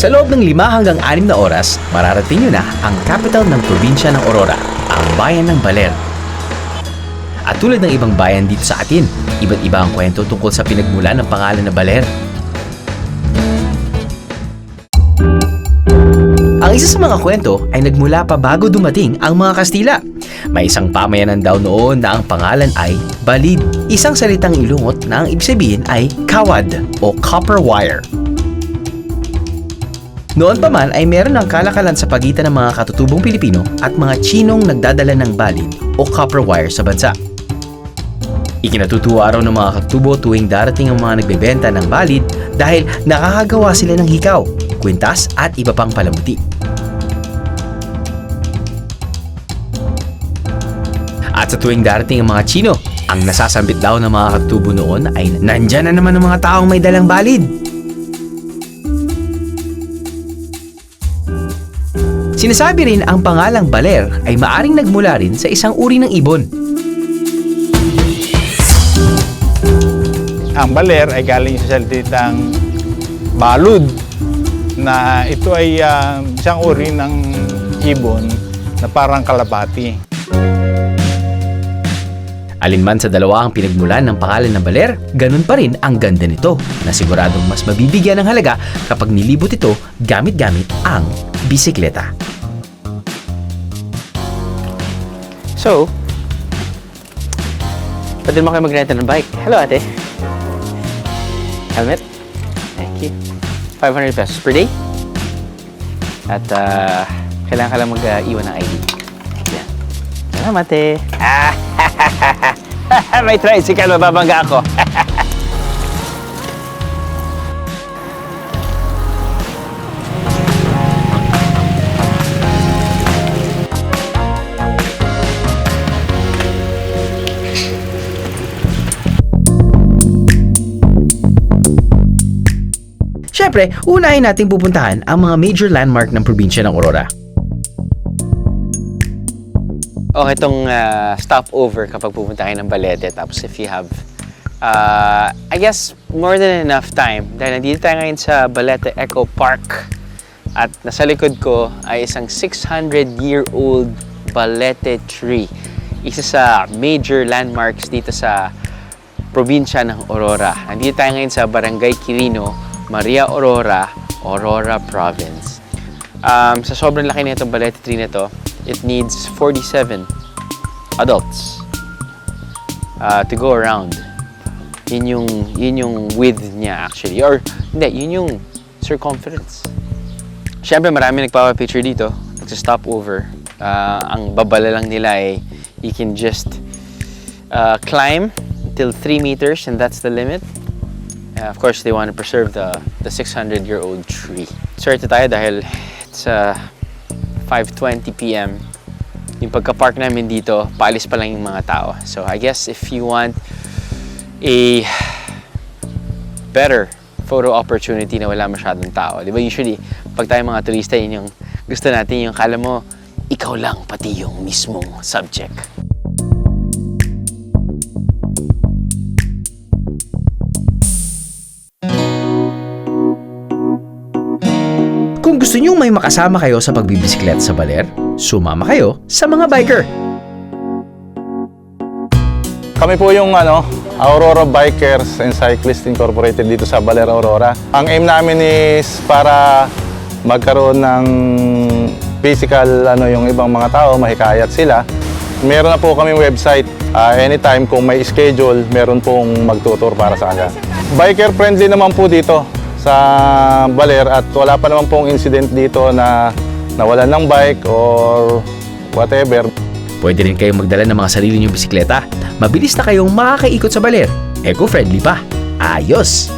Sa loob ng 5 hanggang 6 na oras, mararating nyo na ang capital ng probinsya ng Aurora, ang bayan ng Baler. At tulad ng ibang bayan dito sa atin, iba't iba ang kwento tungkol sa pinagmulan ng pangalan na Baler. Ang isa sa mga kwento ay nagmula pa bago dumating ang mga Kastila. May isang pamayanan daw noon na ang pangalan ay Balid, isang salitang Ilongot na ang ibig sabihin ay kawad o copper wire. Noon pa man ay meron ng kalakalan sa pagitan ng mga katutubong Pilipino at mga Chinong nagdadala ng balid o copper wire sa bansa. Ikinatutuwa raw ng mga katutubo tuwing darating ang mga nagbebenta ng balid dahil nakakagawa sila ng hikaw, kwintas at iba pang palamuti. At sa tuwing darating ang mga Chino, ang nasasambit daw ng mga katutubo noon ay nandyan na naman ang mga taong may dalang balid. Sinasabi rin ang pangalang Baler ay maaring nagmula rin sa isang uri ng ibon. Ang baler ay galing sa salitang balud na ito ay isang uri ng ibon na parang kalapati. Alinman sa dalawa ang pinagmulan ng pangalan ng Baler, ganun pa rin ang ganda nito na siguradong mas mabibigyan ng halaga kapag nilibot ito gamit-gamit ang bisikleta. So, pwede mo kayo mag-rent ng bike. Hello, ate. Helmet. Thank you. 500 pesos per day. At kailangan ka lang mag-iwan ng ID. Yan. Salamat, ate. May tricycle, mababangga ako. Siyempre, unahin nating pupuntahan ang mga major landmark ng probinsya ng Aurora. Okay, itong stopover kapag pupunta kayo ng Balete. Tapos if you have, I guess, more than enough time. Dahil nandito tayo ngayon sa Balete Eco Park. At nasa likod ko ay isang 600-year-old Balete tree. Isa sa major landmarks dito sa probinsya ng Aurora. Nandito tayo ngayon sa Barangay Quirino, Maria Aurora, Aurora Province. Sa sobrang laki na itong Balete tree na to, it needs 47 adults to go around. Yun yung width niya actually. Or, hindi, yun yung circumference. Siyempre, marami nagpapapicture dito. Nagsa-stop over. Ang babala lang nila ay you can just climb till 3 meters and that's the limit. Of course, they want to preserve the 600-year-old tree. Swerte tayo dahil it's 5:20 p.m. Yung pagka-park namin dito, paalis pa lang yung mga tao. So, I guess if you want a better photo opportunity na wala masyadong tao, di ba usually, pag tayo mga turista, yun yung gusto natin, yung kala mo, ikaw lang pati yung mismong subject. Kung gusto nyo may makasama kayo sa pagbibisikleta sa Baler, sumama kayo sa mga biker. Kami po yung Aurora Bikers and Cyclists Incorporated dito sa Baler, Aurora. Ang aim namin is para magkaroon ng physical yung ibang mga tao, mahikayat sila. Meron na po kaming website. Anytime kung may schedule, meron pong magtutur para sa kanila. Biker friendly naman po dito sa Baler at wala pa naman pong incident dito na nawalan ng bike or whatever. Pwede rin kayong magdala ng mga sarili nyong bisikleta. Mabilis na kayong makakaikot sa Baler. Eco-friendly pa. Ayos!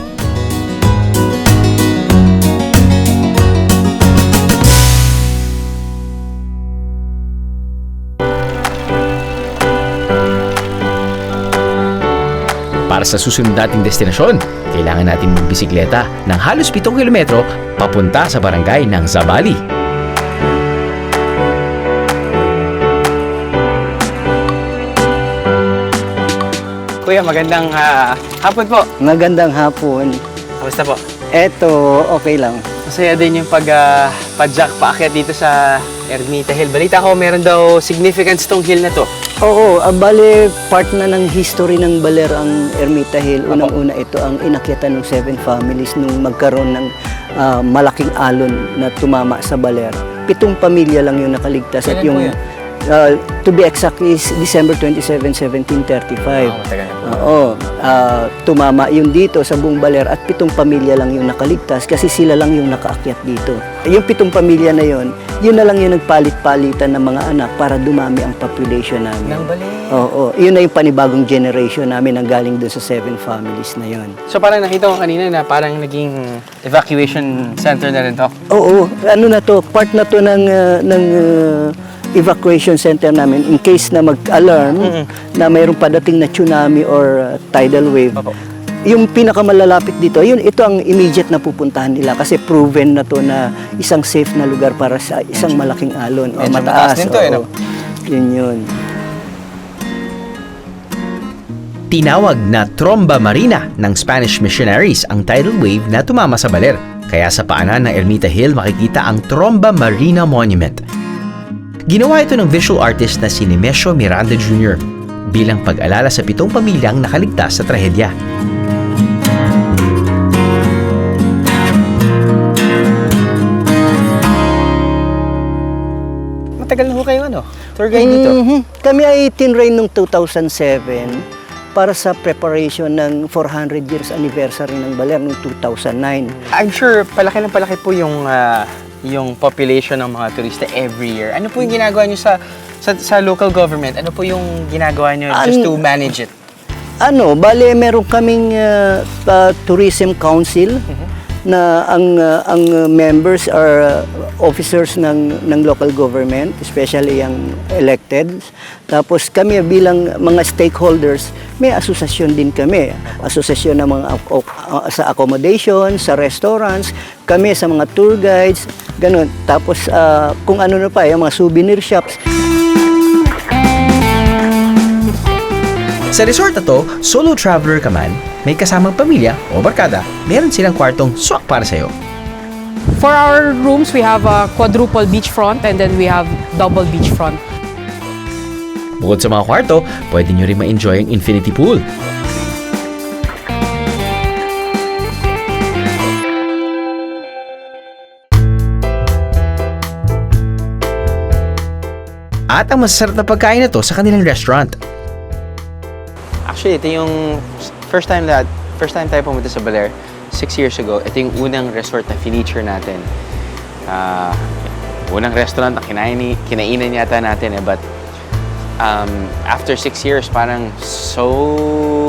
Para sa susunod nating destinasyon, kailangan natin magbisikleta ng halos 7 kilometro papunta sa barangay ng Zambali. Kuya, magandang hapon po. Magandang hapon. Kamusta po? Eto, okay lang. Masaya din yung pag-jack paakyat dito sa Ermita Hill. Balita ko, meron daw significance tong hill na to. Oo, bale, part na ng history ng Baler ang Ermita Hill. Unang-una ito ang inakyatan ng 7 families nung magkaroon ng malaking alon na tumama sa Baler. 7 pamilya lang yung nakaligtas. Kailan At yung, po yun? to be exact is December 27, 1735. Matagal na po. Oo, tumama yun dito sa buong Baler at 7 pamilya lang yung nakaligtas kasi sila lang yung nakaakyat dito. Yung 7 pamilya na yun na lang yung nagpalit-palitan ng mga anak para dumami ang population namin. Nang Baler. Oo, yun na yung panibagong generation namin ang galing doon sa 7 families na yun. So parang nakita ko kanina na parang naging evacuation center na rin to. Oo, ano na to, part na to ng evacuation center namin in case na mag-alarm na mayroong padating na tsunami or tidal wave. Opo. Yung pinakamalalapit dito, ito ang immediate na pupuntahan nila kasi proven na to na isang safe na lugar para sa isang malaking alon o Medyo mataas. mataas din to, no? Oo. Yun. Tinawag na tromba marina ng Spanish missionaries ang tidal wave na tumama sa Baler. Kaya sa paanan ng Ermita Hill makikita ang Tromba Marina Monument. Ginawa ito ng visual artist na si Nemesio Miranda Jr. bilang pag-alala sa 7 pamilyang nakaligtas sa trahedya. Matagal na ho kayo tour guide dito. Kami ay tinrain noong 2007 para sa preparation ng 400 years anniversary ng Baler noong 2009. I'm sure palaki po yung population ng mga turista every year. Ano po yung ginagawa nyo sa local government? Ano po yung ginagawa nyo just to manage it? Bale meron kaming tourism council na ang members are officers ng local government, especially yung elected. Tapos kami bilang mga stakeholders, may asosasyon din kami. Asosasyon ng mga sa accommodation, sa restaurants, kami sa mga tour guides, ganun. Tapos kung ano na pa, yung mga souvenir shops. Sa resort na to, solo traveler ka man, may kasamang pamilya o barkada, meron silang kwartong swak para sa'yo. For our rooms, we have a quadruple beachfront and then we have double beachfront. Bukod sa mga kwarto, pwede nyo rin ma-enjoy ang infinity pool. At ang masasarap na pagkain na to sa kanilang restaurant. Actually, ito yung first time tayo pumunta sa Baler, 6 years ago. Ito yung unang resort na feature natin. Unang restaurant na kinainan yata natin but after 6 years, parang so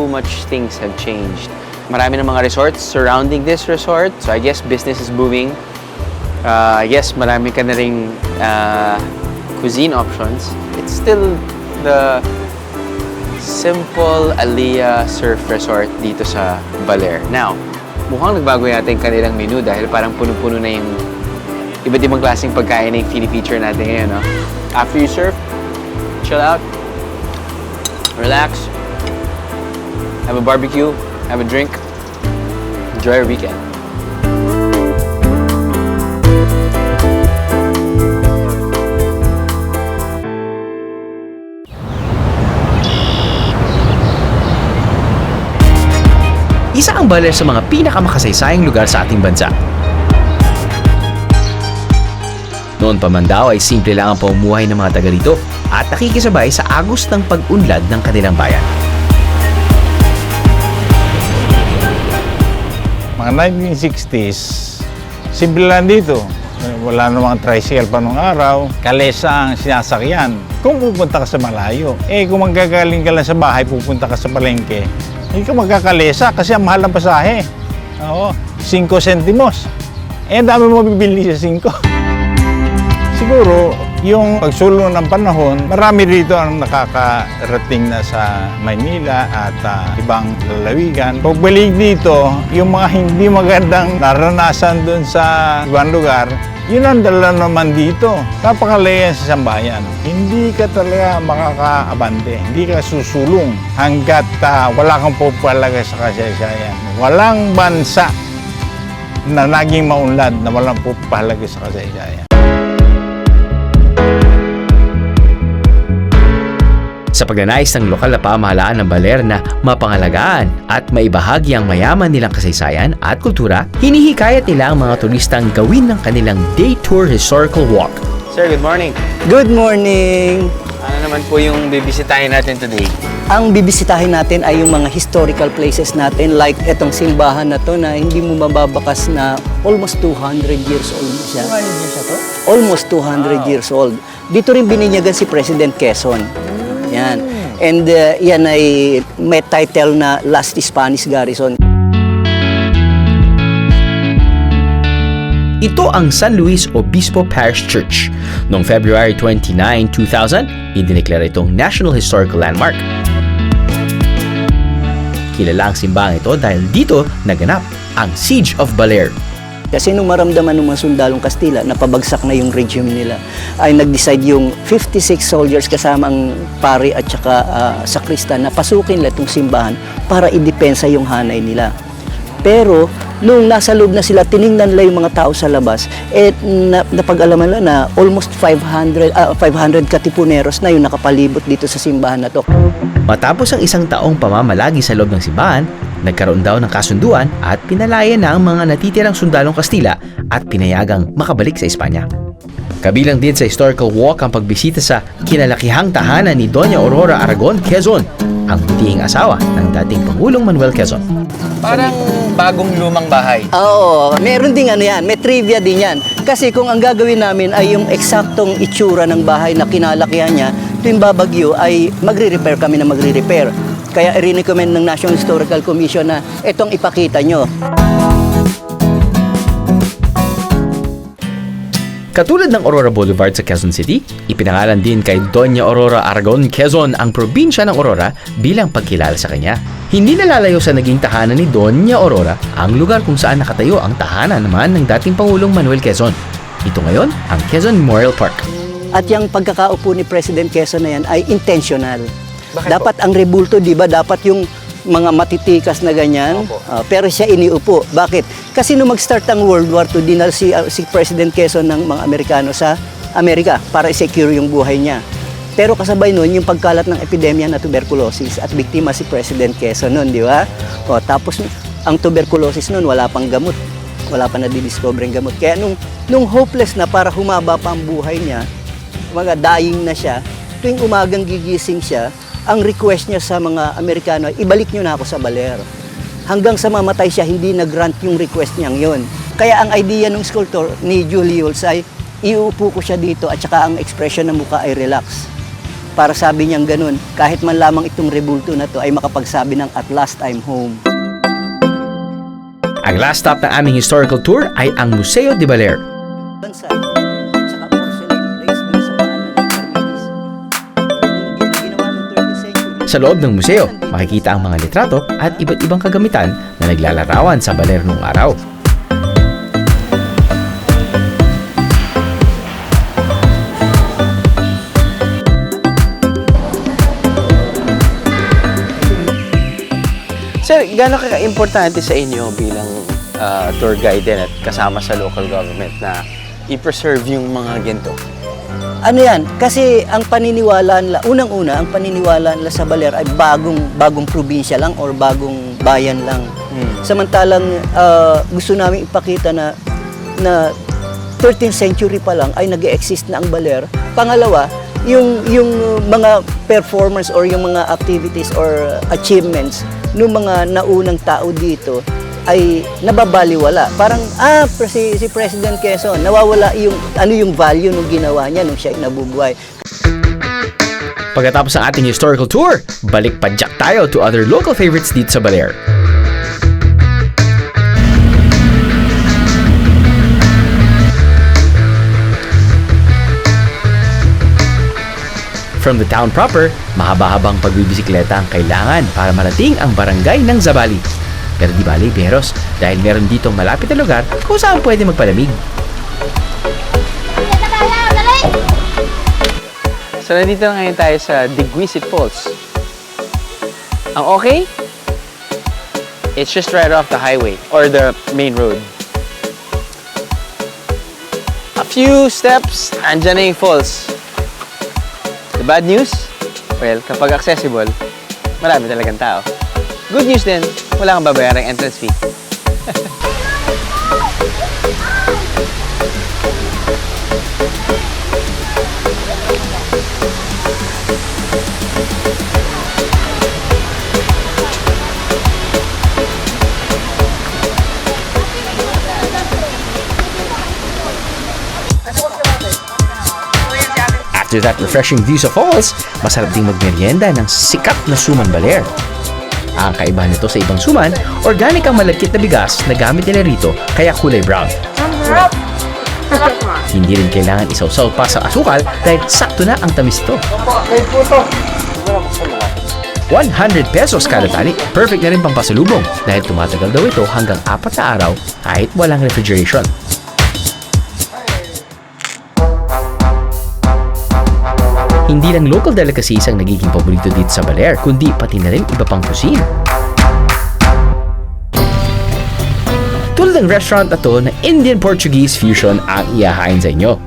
much things have changed. Marami ng mga resorts surrounding this resort, so I guess business is booming. I guess marami ka na ring cuisine options. It's still the simple Aliyah Surf Resort dito sa Baler. Now, mukhang nagbago yata yung kanilang menu dahil parang puno-puno na yung iba't ibang klaseng pagkain na yung feature natin ngayon, no? After you surf, chill out, relax, have a barbecue, have a drink, enjoy your weekend. Isa ang Baler sa mga pinakamakasaysayang lugar sa ating bansa. Noon pa man daw ay simple lang ang pamumuhay ng mga taga rito at nakikisabay sa agos ng pag-unlad ng kanilang bayan. Mga 1960s, simple lang dito. Wala namang tricycle pa nung araw. Kalesa ang sinasakyan. Kung pupunta ka sa malayo, kung manggagaling ka lang sa bahay, pupunta ka sa palengke, hindi ka magkakalesa kasi ang mahal ng pasahe. Oo, 5 centimos. Ang dami mo bibili sa 5. Siguro, yung pagsulong ng panahon, marami rito ang nakakarating na sa Maynila at ibang lalawigan. Pagbalik dito, yung mga hindi magandang naranasan doon sa ibang lugar, yun ang dala naman dito. Napakalayan sa sambayan. Hindi ka talaga makakaabante. Hindi ka susulong hanggat wala kang pupalaga sa kasaysayan. Walang bansa na naging maunlad na walang pupahalaga sa kasaysayan. Sa pagnanais ng lokal na pamahalaan ng Baler na mapangalagaan at maibahagi ang mayaman nilang kasaysayan at kultura, hinihikayat nila ang mga turistang gawin ng kanilang day tour historical walk. Sir, good morning. Good morning! Ano naman po yung bibisitahin natin today? Ang bibisitahin natin ay yung mga historical places natin like etong simbahan na to na hindi mo mababakas na almost 200 years old na siya. 200 years na to? Almost 200 years old. Dito rin bininyagan si President Quezon. Yan. And yan ay may title na Last Spanish Garrison. Ito ang San Luis Obispo Parish Church. Noong February 29, 2000, idineklara itong National Historical Landmark. Kilala ang simbahang ito dahil dito naganap ang Siege of Baler. Kasi nung maramdaman ng mga sundalong Kastila na pabagsak na yung regime nila, ay nag-decide yung 56 soldiers kasama ang pari at saka sakristan na pasukin nila itong simbahan para idepensa yung hanay nila. Pero nung nasa loob na sila, tiningnan nila yung mga tao sa labas, napag-alaman nila na almost 500 katipuneros na yung nakapalibot dito sa simbahan na to. Matapos ang isang taong pamamalagi sa loob ng simbahan, nagkaroon daw ng kasunduan at pinalaya na ang mga natitirang sundalong Kastila at pinayagang makabalik sa Espanya. Kabilang din sa historical walk ang pagbisita sa kinalakihang tahanan ni Doña Aurora Aragon Quezon, ang butihing asawa ng dating Pangulong Manuel Quezon. Parang bagong lumang bahay. Oo, meron din ano yan, may trivia din yan. Kasi kung ang gagawin namin ay yung eksaktong itsura ng bahay na kinalakihan niya, tuwing babagyo ay magre-repair kami na magre-repair. Kaya i-recommend ng National Historical Commission na itong ipakita nyo. Katulad ng Aurora Boulevard sa Quezon City, ipinangalan din kay Doña Aurora Aragon Quezon ang probinsya ng Aurora bilang pagkilala sa kanya. Hindi nalalayo sa naging tahanan ni Doña Aurora ang lugar kung saan nakatayo ang tahanan naman ng dating Pangulong Manuel Quezon. Ito ngayon ang Quezon Memorial Park. At yung pagkakaupo ni President Quezon na yan ay intentional. Bakit Dapat ang rebulto, di ba? Dapat yung mga matitikas na ganyan. Pero siya iniupo. Bakit? Kasi nung mag-start ang World War II, dinal si President Quezon ng mga Amerikano sa Amerika para i-secure yung buhay niya. Pero kasabay nun, yung pagkalat ng epidemya na tuberculosis at biktima si President Quezon nun, di ba? Tapos ang tuberculosis nun, wala pang gamot. Wala pa na-discover ang gamot. Kaya nung hopeless na para humaba pa ang buhay niya, mga dying na siya, tuwing umagang gigising siya, ang request niya sa mga Amerikano, ibalik niyo na ako sa Baler. Hanggang sa mamatay siya, hindi nag-grant yung request niyang yon. Kaya ang idea ng sculptor ni Julius ay iuupo ko siya dito at saka ang expression ng mukha ay relax. Para sabi niyang ganun, kahit man lamang itong rebulto na to ay makapagsabi ng at last I'm home. Ang last stop ng aming historical tour ay ang Museo de Baler. Bansa, saka porcelain place dun sa paan ng Arminis. Yung ginawa ng 30th century. Sa loob ng museo, makikita ang mga litrato at iba't ibang kagamitan na naglalarawan sa Baler noong araw. Sir, gaano ka-importante sa inyo bilang tour guide din at kasama sa local government na i-preserve yung mga ginto? Ano yan? Kasi ang paniniwala nila, unang-una, ang paniniwala nila sa Baler ay bagong probinsya lang or bagong bayan lang. Samantalang gusto namin ipakita na 13th century pa lang ay nag-exist na ang Baler. Pangalawa, yung mga performance or yung mga activities or achievements ng mga naunang tao dito ay nababaliwala. Parang, si President Quezon, nawawala yung value nung ginawa niya nung siya ay nabubuhay. Pagkatapos ng ating historical tour, balik padyak tayo to other local favorites dito sa Baler. From the town proper, mahaba-habang pagbibisikleta ang kailangan para marating ang barangay ng Zambali. Pero di bali, Beros, dahil meron ditong malapit na lugar kung saan pwede magpalamig. So, nandito na ngayon tayo sa Diguisit Falls. Ang okay? It's just right off the highway or the main road. few steps, andyan na yung falls. The bad news? Well, kapag accessible, marami talagang tao. Good news din, wala kang babayarang entrance fee. After that refreshing views of falls, masarap ding magmerienda ng sikat na suman baler. Ang kaibahan nito sa ibang suman, organic ang malagkit na bigas na gamit nila rito kaya kulay brown. Hindi rin kailangan isawsaw pa sa asukal dahil sakto na ang tamis ito. 100 pesos kada tali. Perfect na rin pang pasalubong dahil tumatagal daw ito hanggang 4 na araw kahit walang refrigeration. Hindi lang local delicacies ang nagiging paborito dito sa Baler, kundi pati na rin iba pang cuisine. Tulad ng restaurant na to na Indian-Portuguese fusion ang iyahain sa inyo.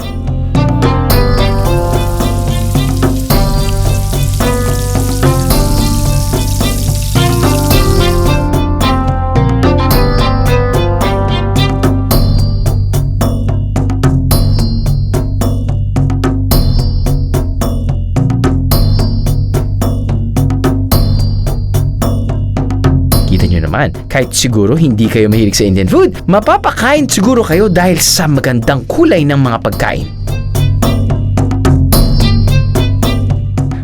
Kahit siguro hindi kayo mahilig sa Indian food, mapapakain siguro kayo dahil sa magandang kulay ng mga pagkain.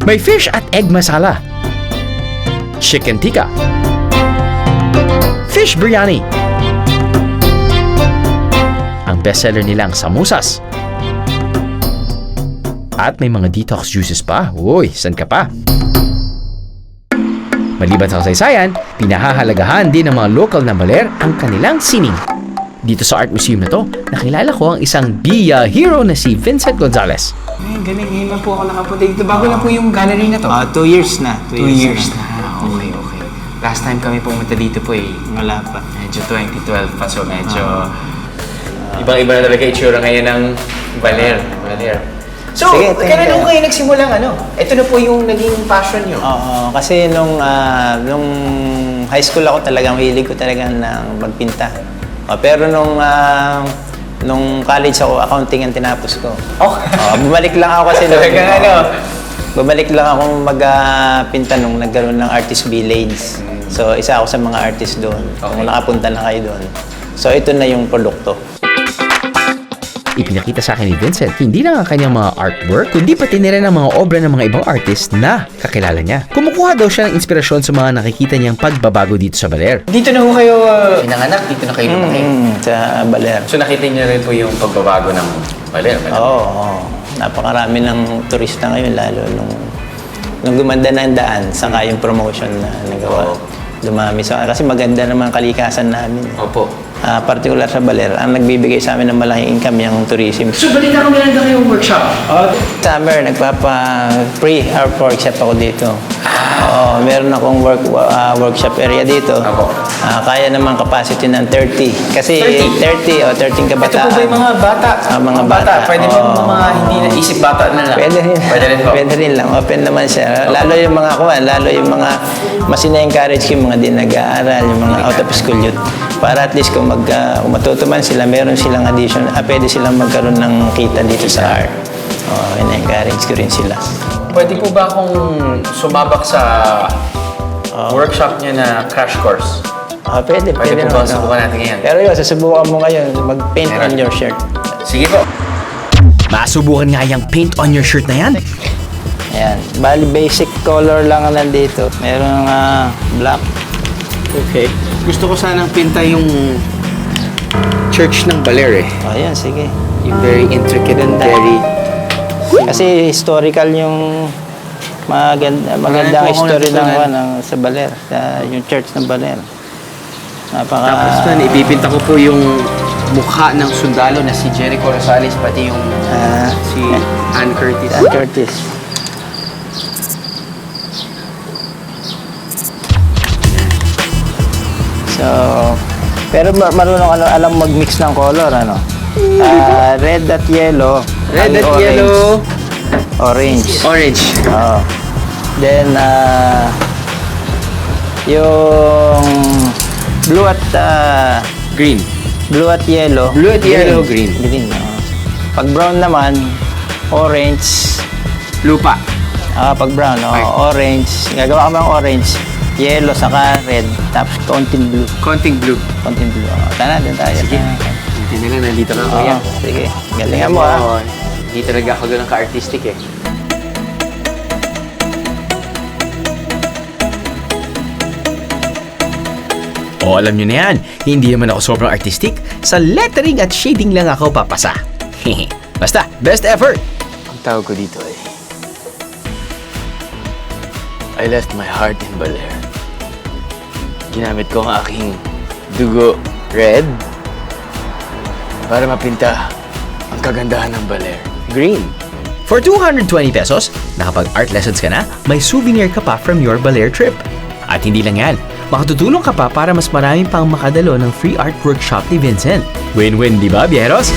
May fish at egg masala, chicken tikka, fish biryani, ang bestseller nilang samosas, at may mga detox juices pa. Uy, san ka pa? Maliban sa kasaysayan, pinahahalagahan din ng mga local na baler ang kanilang sining. Dito sa art museum na to, nakilala ko ang isang Bia hero na si Vincent Gonzalez. Ay, galing. Ngayon lang po ako nakapunta dito. Bago lang po yung gallery na to. 2 years na. 2 years na. Okay, okay. Last time kami pumunta dito po Wala pa. medyo 2012 pa. So medyo... Ibang-iba na talaga itsura ngayon ng baler. So, Sige, kailan kayo nagsimulang ano? Ito na po yung naging passion nyo. Oo, kasi nung high school ako talagang hilig ko talaga ng magpinta. Pero nung college ako, accounting ang tinapos ko. Bumalik lang ako kasi bumalik lang akong magpinta nung nagkaroon ng Artist Village. So, isa ako sa mga artist doon. Kung nakapunta na kayo doon. So, ito na yung produkto. Ipinakita sa akin ni Vincent hindi lang ang kanyang mga artwork, kundi pati na rin ang mga obra ng mga ibang artist na kakilala niya. Kumukuha daw siya ng inspirasyon sa mga nakikita niyang pagbabago dito sa Baler. Dito na ho kayo pinanganak, dito na kayo lumaki. Sa Baler. So nakita niyo rin po yung pagbabago ng baler. Oo. Napakarami ng turista ngayon, lalo nung gumanda na ang daan, saka yung promotion na nagawa. Dumami kasi maganda naman kalikasan namin. Opo. Particular sa Baler, ang nagbibigay sa amin ng malaking income yung tourism. So, balita ko meron na kayong workshop. Summer, free art workshop ako dito. Meron akong workshop area dito. Kaya naman capacity ng 30. Kasi 30 o 13 kabataan. Ito po ba yung mga bata? Mga bata. Pwede ba yung mga hindi na isip bata na lang? Pwede rin. Pwede rin po. Lang. Open naman siya. Lalo yung mga mas ina-encourage yung mga di nag-aaral, yung mga out of school youth. Para at least kung matutuman sila, meron silang addition, pwede silang magkaroon ng kita dito sa art. Ina-encourage ko rin sila. Pwede po ba akong sumabak sa workshop niya na crash course? Pwede Pwede po ba subukan natin ngayon? Pero yun, susubukan mo ngayon, mag-paint on your shirt. Sige po. Masubukan nga yung paint on your shirt na yan. Ayan. Bali, basic color lang ang nandito. Meron black. Okay. Gusto ko sanang pinta yung church ng Baler eh. Ayan, sige. Yung very intricate and very... Kasi historical yung maganda ang history ng sa Baler, yung church ng Baler. Tapos man, ipipinta ko po yung mukha ng sundalo na si Jericho Rosales, pati yung si Ann Curtis. Ann Curtis. So, pero marunong alam mag-mix ng color, ano? Red at yellow. Red Ang at orange. yellow. Orange. Orange. Oo. Then, yung blue at Green. yellow. Blue at yellow, green. Green, oo. Pag brown naman, orange. Lupa. Pag brown, Okay. orange. Gagawa ka ng orange, yellow, saka red, tapos konting blue. Konting blue. Konting blue. Tara, doon tayo. Sige. Hindi na lang, nandito na ako Oo, yan. sige. Galingan mo, ah. Hindi talaga ako ganun ka-artistic eh. O alam nyo na yan, hindi naman ako sobrang artistic. Sa lettering at shading lang ako papasa. Basta, best effort! Ang tawag ko dito ay I left my heart in Baler. Ginamit ko ang aking dugo red para mapinta ang kagandahan ng Baler. Green. For 220 pesos, nakapag-art lessons ka na, may souvenir ka pa from your Baler trip. At hindi lang yan, makatutulong ka pa para mas marami pang makadalo ng free art workshop ni Vincent. Win-win, di ba, Bieros?